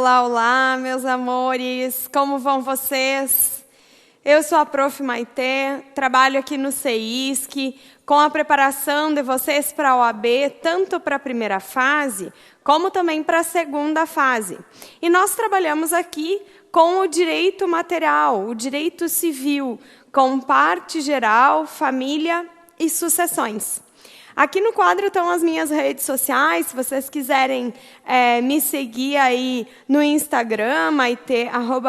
Olá, olá, meus amores, como vão vocês? Eu sou a Prof. Maitê, trabalho aqui no CEISC, com a preparação de vocês para a OAB, tanto para a primeira fase, como também para a segunda fase. E nós trabalhamos aqui com o direito material, o direito civil, com parte geral, família e sucessões. Aqui no quadro estão as minhas redes sociais, se vocês quiserem me seguir aí no Instagram,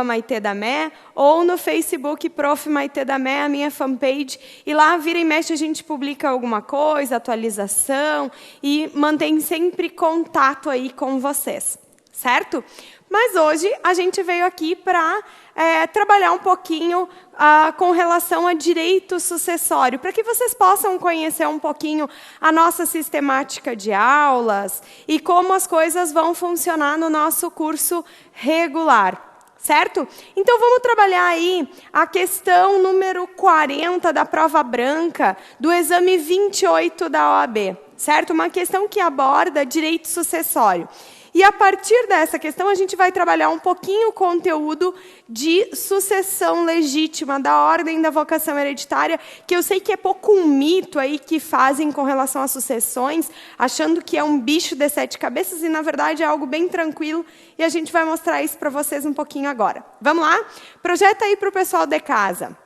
@maitedamé, ou no Facebook, Prof. Maitê Damé, a minha fanpage, e lá, vira e mexe, a gente publica alguma coisa, atualização, e mantém sempre contato aí com vocês, certo? Mas hoje a gente veio aqui para trabalhar um pouquinho com relação a direito sucessório, para que vocês possam conhecer um pouquinho a nossa sistemática de aulas e como as coisas vão funcionar no nosso curso regular. Certo? Então, vamos trabalhar aí a questão número 40 da prova branca do exame 28 da OAB. Certo? Uma questão que aborda direito sucessório. E, a partir dessa questão, a gente vai trabalhar um pouquinho o conteúdo de sucessão legítima, da ordem da vocação hereditária, que eu sei que é pouco um mito aí que fazem com relação às sucessões, achando que é um bicho de 7 cabeças, e, na verdade, é algo bem tranquilo, e a gente vai mostrar isso para vocês um pouquinho agora. Vamos lá? Projeta aí para o pessoal de casa.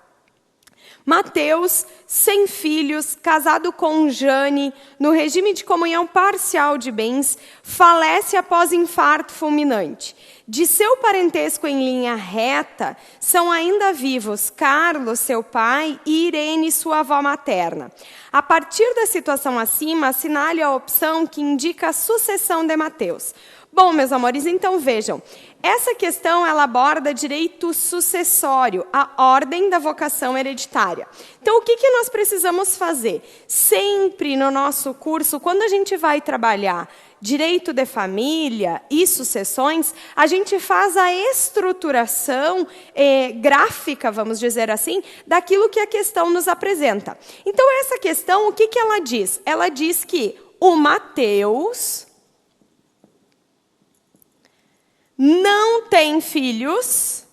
Mateus, sem filhos, casado com Jane, no regime de comunhão parcial de bens, falece após infarto fulminante. De seu parentesco em linha reta, são ainda vivos Carlos, seu pai, e Irene, sua avó materna. A partir da situação acima, assinale a opção que indica a sucessão de Mateus. Bom, meus amores, então vejam, essa questão ela aborda direito sucessório, a ordem da vocação hereditária. Então, o que nós precisamos fazer? Sempre no nosso curso, quando a gente vai trabalhar direito de família e sucessões, a gente faz a estruturação gráfica, vamos dizer assim, daquilo que a questão nos apresenta. Então, essa questão, o que ela diz? Ela diz que o Mateus não tem filhos,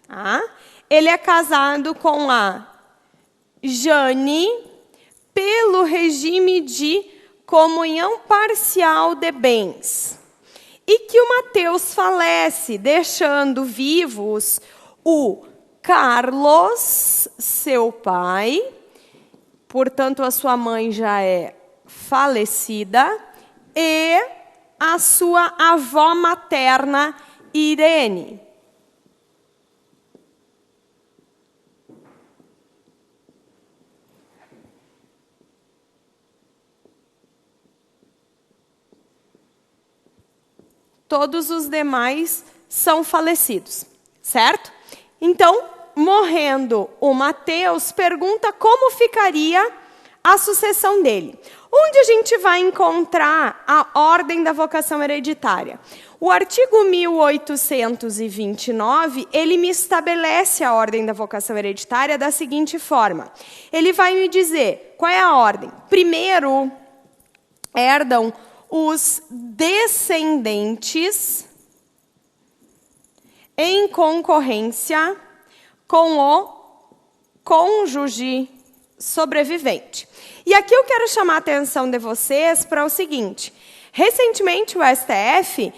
tá? Ele é casado com a Jane pelo regime de comunhão parcial de bens. E que o Mateus falece, deixando vivos o Carlos, seu pai, portanto a sua mãe já é falecida, e a sua avó materna, Irene. Todos os demais são falecidos, certo? Então, morrendo o Mateus, pergunta como ficaria a sucessão dele. Onde a gente vai encontrar a ordem da vocação hereditária? O artigo 1829, ele me estabelece a ordem da vocação hereditária da seguinte forma. Ele vai me dizer qual é a ordem. Primeiro, herdam os descendentes em concorrência com o cônjuge sobrevivente. E aqui eu quero chamar a atenção de vocês para o seguinte. Recentemente, o STF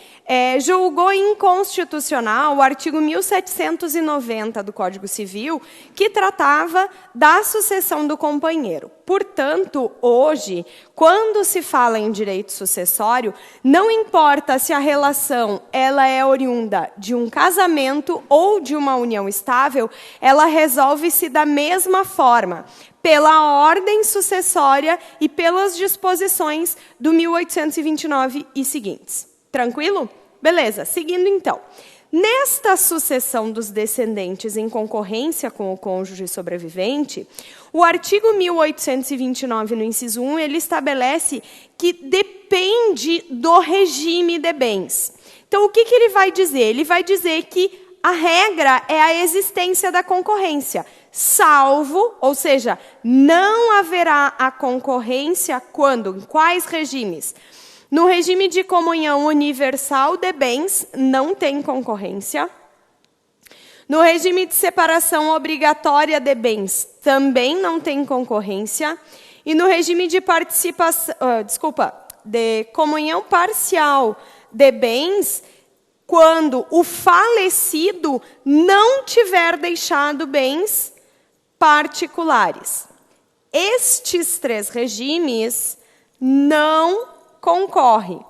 julgou inconstitucional o artigo 1790 do Código Civil, que tratava da sucessão do companheiro. Portanto, hoje, quando se fala em direito sucessório, não importa se a relação ela é oriunda de um casamento ou de uma união estável, ela resolve-se da mesma forma, pela ordem sucessória e pelas disposições do 1829 e seguintes. Tranquilo? Beleza, seguindo então. Nesta sucessão dos descendentes em concorrência com o cônjuge sobrevivente, o artigo 1829, no inciso 1, ele estabelece que depende do regime de bens. Então, o que ele vai dizer? Ele vai dizer que a regra é a existência da concorrência, salvo, ou seja, não haverá a concorrência quando? Em quais regimes? No regime de comunhão universal de bens, não tem concorrência. No regime de separação obrigatória de bens, também não tem concorrência. E no regime de de comunhão parcial de bens, quando o falecido não tiver deixado bens particulares. Estes 3 regimes não concorrem.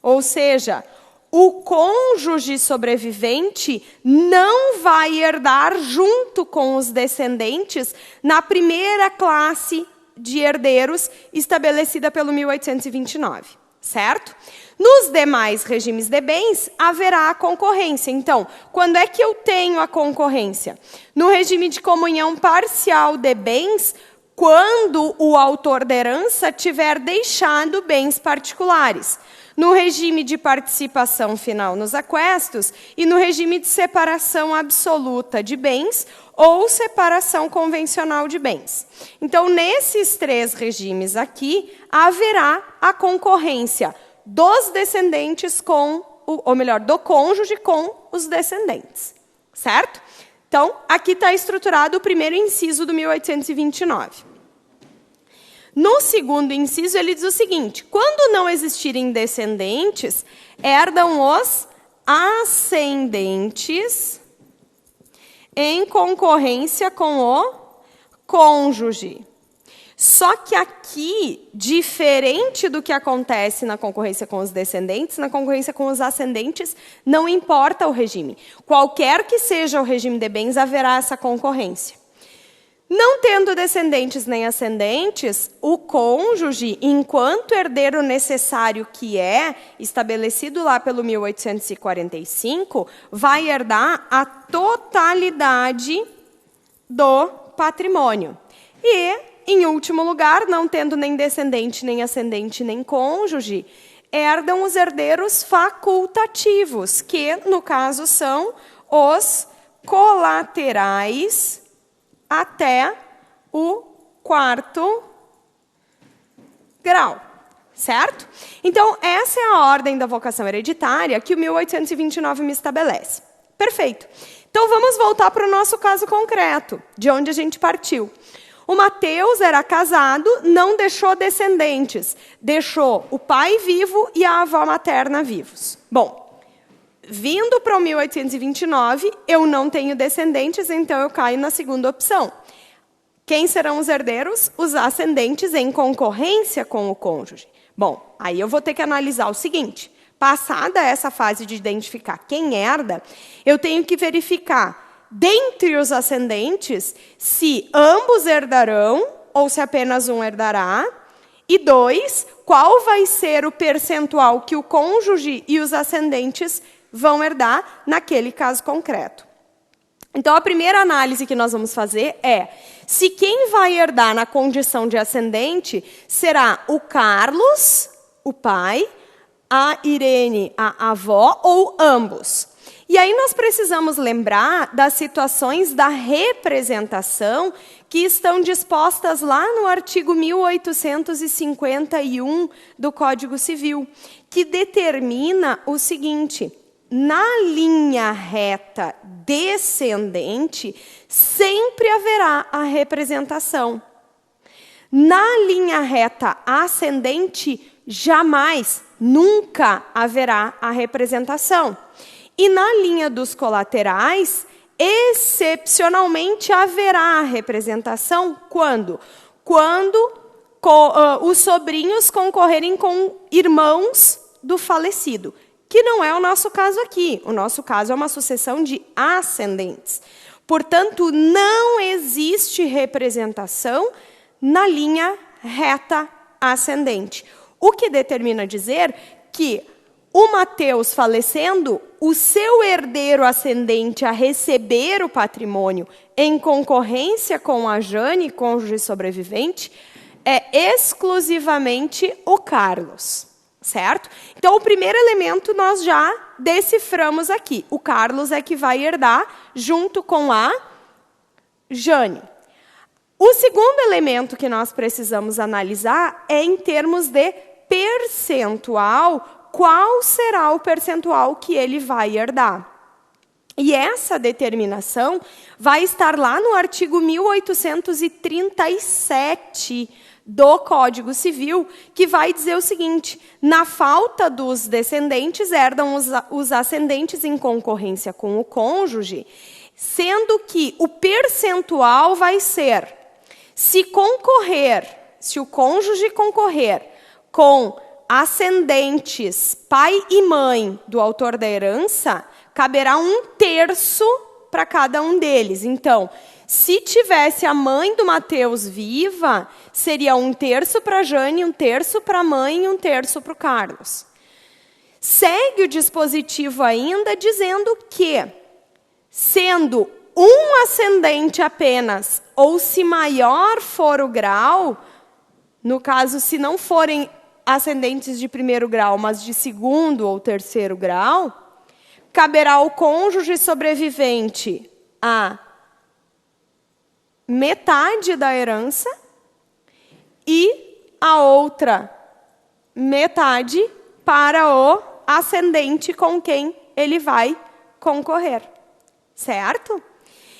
Ou seja, o cônjuge sobrevivente não vai herdar junto com os descendentes na primeira classe de herdeiros estabelecida pelo 1829, certo? Nos demais regimes de bens, haverá a concorrência. Então, quando é que eu tenho a concorrência? No regime de comunhão parcial de bens, quando o autor da herança tiver deixado bens particulares. No regime de participação final nos aquestos e no regime de separação absoluta de bens ou separação convencional de bens. Então, nesses 3 regimes aqui, haverá a concorrência dos descendentes do cônjuge com os descendentes, certo? Então, aqui está estruturado o primeiro inciso do 1829. No segundo inciso, ele diz o seguinte: quando não existirem descendentes, herdam os ascendentes em concorrência com o cônjuge. Só que aqui, diferente do que acontece na concorrência com os descendentes, na concorrência com os ascendentes, não importa o regime. Qualquer que seja o regime de bens, haverá essa concorrência. Não tendo descendentes nem ascendentes, o cônjuge, enquanto herdeiro necessário que é estabelecido lá pelo 1845, vai herdar a totalidade do patrimônio. E, em último lugar, não tendo nem descendente, nem ascendente, nem cônjuge, herdam os herdeiros facultativos, que, no caso, são os colaterais até o 4º grau, certo? Então, essa é a ordem da vocação hereditária que o 1829 me estabelece. Perfeito. Então, vamos voltar para o nosso caso concreto, de onde a gente partiu. O Mateus era casado, não deixou descendentes, deixou o pai vivo e a avó materna vivos. Bom, vindo para o 1829, eu não tenho descendentes, então eu caio na segunda opção. Quem serão os herdeiros? Os ascendentes em concorrência com o cônjuge. Bom, aí eu vou ter que analisar o seguinte: passada essa fase de identificar quem herda, eu tenho que verificar, dentre os ascendentes, se ambos herdarão ou se apenas um herdará. E 2, qual vai ser o percentual que o cônjuge e os ascendentes vão herdar naquele caso concreto. Então, a primeira análise que nós vamos fazer é se quem vai herdar na condição de ascendente será o Carlos, o pai, a Irene, a avó, ou ambos. E aí nós precisamos lembrar das situações da representação que estão dispostas lá no artigo 1851 do Código Civil, que determina o seguinte: na linha reta descendente, sempre haverá a representação. Na linha reta ascendente, jamais, nunca haverá a representação. E na linha dos colaterais, excepcionalmente haverá a representação quando? Quando os sobrinhos concorrerem com irmãos do falecido, que não é o nosso caso aqui. O nosso caso é uma sucessão de ascendentes. Portanto, não existe representação na linha reta ascendente. O que determina dizer que o Mateus falecendo, o seu herdeiro ascendente a receber o patrimônio em concorrência com a Jane, cônjuge sobrevivente, é exclusivamente o Carlos, certo? Então, o primeiro elemento nós já deciframos aqui. O Carlos é que vai herdar junto com a Jane. O segundo elemento que nós precisamos analisar é em termos de percentual, qual será o percentual que ele vai herdar. E essa determinação vai estar lá no artigo 1837 do Código Civil, que vai dizer o seguinte: na falta dos descendentes, herdam os ascendentes em concorrência com o cônjuge, sendo que o percentual vai ser, se o cônjuge concorrer com ascendentes, pai e mãe do autor da herança, caberá 1/3 para cada um deles. Então, se tivesse a mãe do Mateus viva, seria 1/3 para a Jane, 1/3 para a mãe e 1/3 para o Carlos. Segue o dispositivo ainda dizendo que, sendo um ascendente apenas, ou se maior for o grau, no caso, se não forem ascendentes de primeiro grau, mas de segundo ou terceiro grau, caberá ao cônjuge sobrevivente a metade da herança e a outra metade para o ascendente com quem ele vai concorrer. Certo?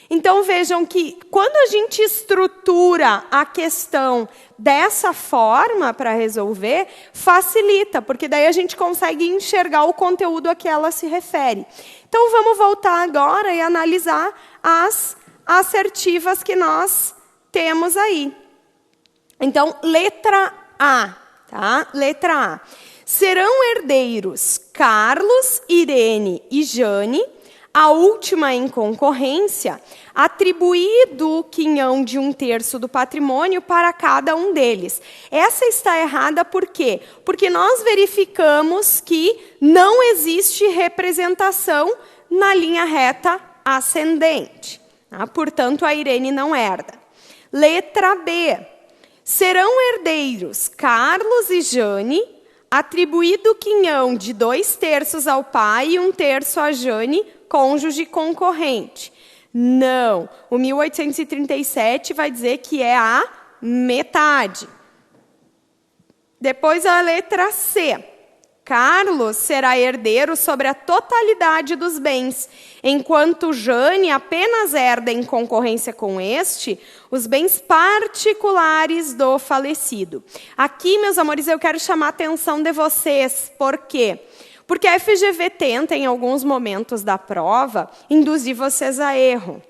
Então, vejam que quando a gente estrutura a questão dessa forma para resolver, facilita, porque daí a gente consegue enxergar o conteúdo a que ela se refere. Então, vamos voltar agora e analisar as assertivas que nós temos aí. Então, letra A. Tá? Letra A. Serão herdeiros Carlos, Irene e Jane, a última em concorrência, atribuído o quinhão de 1/3 do patrimônio para cada um deles. Essa está errada por quê? Porque nós verificamos que não existe representação na linha reta ascendente. Tá? Portanto, a Irene não herda. Letra B. Serão herdeiros Carlos e Jane, atribuído o quinhão de 2/3 ao pai e 1/3 a Jane, cônjuge concorrente. Não. O 1837 vai dizer que é a metade. Depois a letra C. Carlos será herdeiro sobre a totalidade dos bens, enquanto Jane apenas herda em concorrência com este os bens particulares do falecido. Aqui, meus amores, eu quero chamar a atenção de vocês. Por quê? Porque a FGV tenta, em alguns momentos da prova, induzir vocês a erro.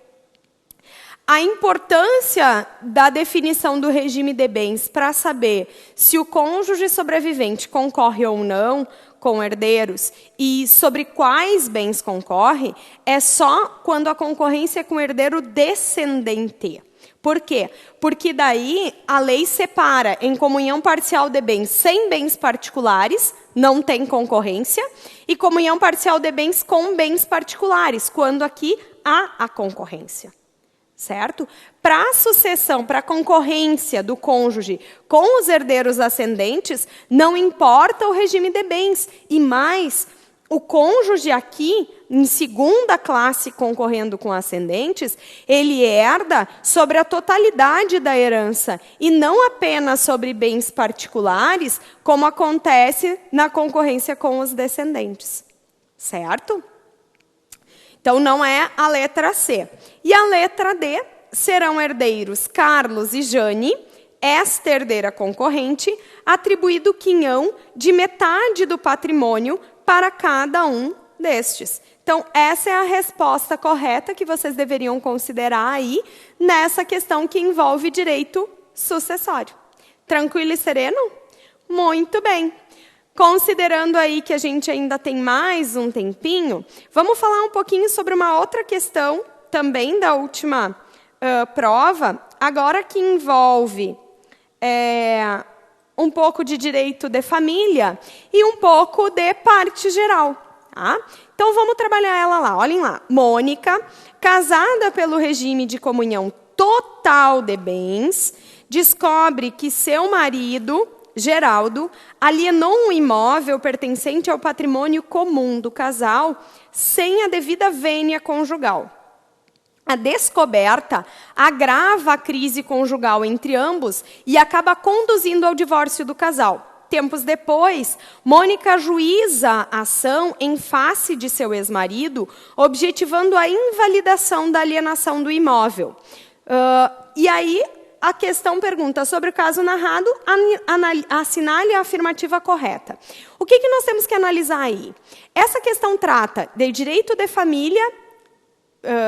A importância da definição do regime de bens para saber se o cônjuge sobrevivente concorre ou não com herdeiros e sobre quais bens concorre, é só quando a concorrência é com herdeiro descendente. Por quê? Porque daí a lei separa em comunhão parcial de bens sem bens particulares, não tem concorrência, e comunhão parcial de bens com bens particulares, quando aqui há a concorrência. Certo? Para a sucessão, para a concorrência do cônjuge com os herdeiros ascendentes, não importa o regime de bens. E mais, o cônjuge aqui, em segunda classe concorrendo com ascendentes, ele herda sobre a totalidade da herança e não apenas sobre bens particulares, como acontece na concorrência com os descendentes. Certo? Então, não é a letra C. E a letra D, serão herdeiros Carlos e Jane, esta herdeira concorrente, atribuído o quinhão de metade do patrimônio para cada um destes. Então, essa é a resposta correta que vocês deveriam considerar aí nessa questão que envolve direito sucessório. Tranquilo e sereno? Muito bem. Considerando aí que a gente ainda tem mais um tempinho, vamos falar um pouquinho sobre uma outra questão, também da última prova, agora que envolve um pouco de direito de família e um pouco de parte geral. Tá? Então, vamos trabalhar ela lá. Olhem lá. Mônica, casada pelo regime de comunhão total de bens, descobre que seu marido, Geraldo, alienou um imóvel pertencente ao patrimônio comum do casal sem a devida vênia conjugal. A descoberta agrava a crise conjugal entre ambos e acaba conduzindo ao divórcio do casal. tempos depois, Mônica ajuiza a ação em face de seu ex-marido, objetivando a invalidação da alienação do imóvel. E aí, a questão pergunta, sobre o caso narrado, assinale a afirmativa correta. O que nós temos que analisar aí? Essa questão trata de direito de família,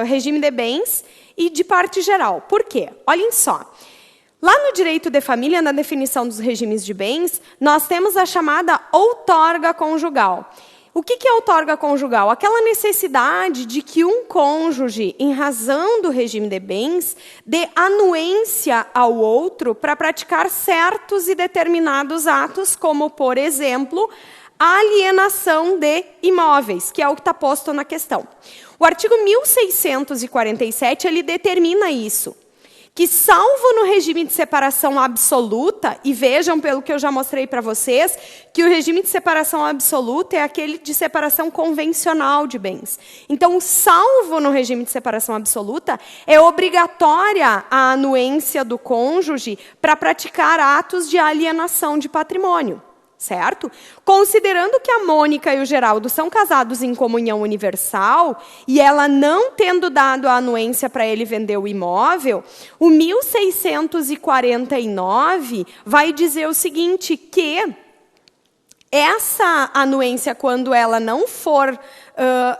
regime de bens e de parte geral. Por quê? Olhem só. Lá no direito de família, na definição dos regimes de bens, nós temos a chamada outorga conjugal. O que é outorga conjugal? Aquela necessidade de que um cônjuge, em razão do regime de bens, dê anuência ao outro para praticar certos e determinados atos, como, por exemplo, a alienação de imóveis, que é o que está posto na questão. O artigo 1647, ele determina isso. Que salvo no regime de separação absoluta, e vejam pelo que eu já mostrei para vocês, que o regime de separação absoluta é aquele de separação convencional de bens. Então, salvo no regime de separação absoluta, é obrigatória a anuência do cônjuge para praticar atos de alienação de patrimônio. Certo? Considerando que a Mônica e o Geraldo são casados em comunhão universal e ela não tendo dado a anuência para ele vender o imóvel, o 1649 vai dizer o seguinte, que essa anuência, quando ela não for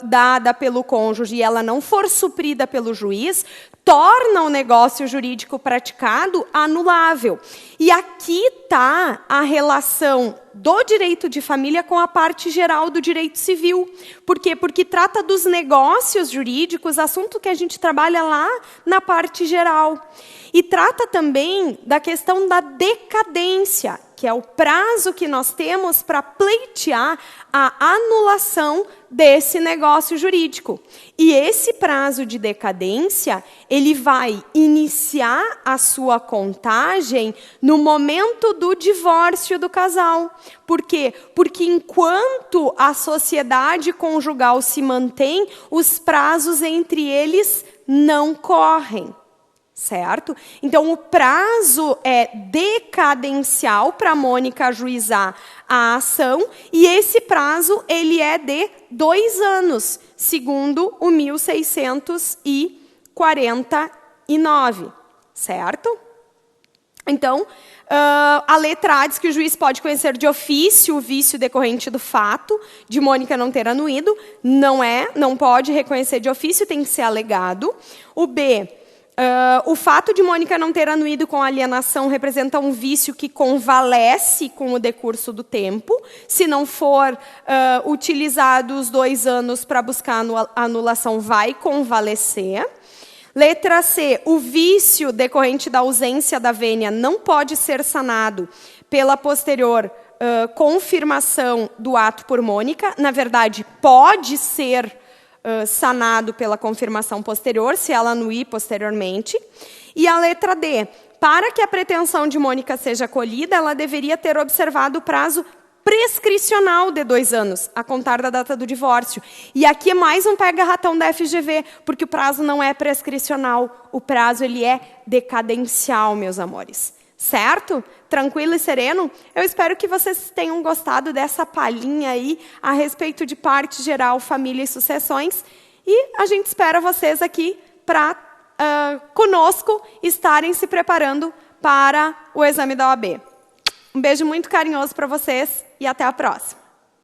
dada pelo cônjuge e ela não for suprida pelo juiz, torna o negócio jurídico praticado anulável. E aqui está a relação do direito de família com a parte geral do direito civil. Por quê? Porque trata dos negócios jurídicos, assunto que a gente trabalha lá na parte geral. E trata também da questão da decadência, que é o prazo que nós temos para pleitear a anulação desse negócio jurídico. E esse prazo de decadência, ele vai iniciar a sua contagem no momento do divórcio do casal. Por quê? Porque enquanto a sociedade conjugal se mantém, os prazos entre eles não correm. Certo? Então, o prazo é decadencial para a Mônica ajuizar a ação, e esse prazo ele é de 2 anos, segundo o 1649, certo? Então, a letra A diz que o juiz pode conhecer de ofício o vício decorrente do fato de Mônica não ter anuído. Não pode reconhecer de ofício, tem que ser alegado. O B... o fato de Mônica não ter anuído com a alienação representa um vício que convalesce com o decurso do tempo, se não for utilizado os 2 anos para buscar a anulação, vai convalescer. Letra C, o vício decorrente da ausência da vênia não pode ser sanado pela posterior confirmação do ato por Mônica. Na verdade, pode ser sanado pela confirmação posterior, se ela anuir posteriormente. E a letra D, para que a pretensão de Mônica seja acolhida, ela deveria ter observado o prazo prescricional de 2 anos, a contar da data do divórcio. E aqui é mais um pega-ratão da FGV, porque o prazo não é prescricional, o prazo ele é decadencial, meus amores. Certo? Tranquilo e sereno? Eu espero que vocês tenham gostado dessa palhinha aí a respeito de parte geral, família e sucessões. E a gente espera vocês aqui para, conosco, estarem se preparando para o exame da OAB. Um beijo muito carinhoso para vocês e até a próxima.